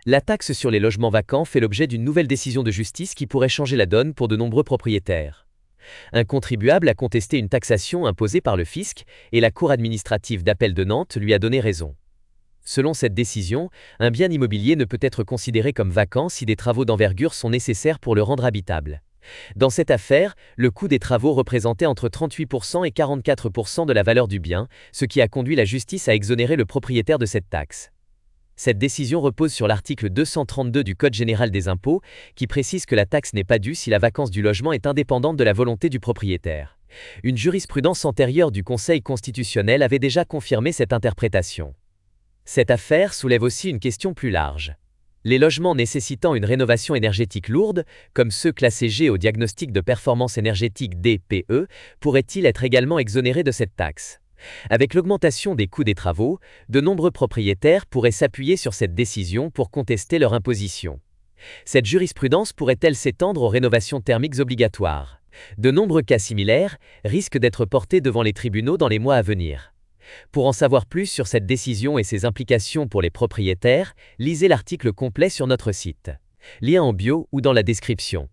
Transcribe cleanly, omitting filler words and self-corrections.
La taxe sur les logements vacants fait l'objet d'une nouvelle décision de justice qui pourrait changer la donne pour de nombreux propriétaires. Un contribuable a contesté une taxation imposée par le fisc et la Cour administrative d'appel de Nantes lui a donné raison. Selon cette décision, un bien immobilier ne peut être considéré comme vacant si des travaux d'envergure sont nécessaires pour le rendre habitable. Dans cette affaire, le coût des travaux représentait entre 38% et 44% de la valeur du bien, ce qui a conduit la justice à exonérer le propriétaire de cette taxe. Cette décision repose sur l'article 232 du Code général des impôts, qui précise que la taxe n'est pas due si la vacance du logement est indépendante de la volonté du propriétaire. Une jurisprudence antérieure du Conseil constitutionnel avait déjà confirmé cette interprétation. Cette affaire soulève aussi une question plus large. Les logements nécessitant une rénovation énergétique lourde, comme ceux classés G au diagnostic de performance énergétique DPE, pourraient-ils être également exonérés de cette taxe ? Avec l'augmentation des coûts des travaux, de nombreux propriétaires pourraient s'appuyer sur cette décision pour contester leur imposition. Cette jurisprudence pourrait-elle s'étendre aux rénovations thermiques obligatoires ? De nombreux cas similaires risquent d'être portés devant les tribunaux dans les mois à venir. Pour en savoir plus sur cette décision et ses implications pour les propriétaires, lisez l'article complet sur notre site. Lien en bio ou dans la description.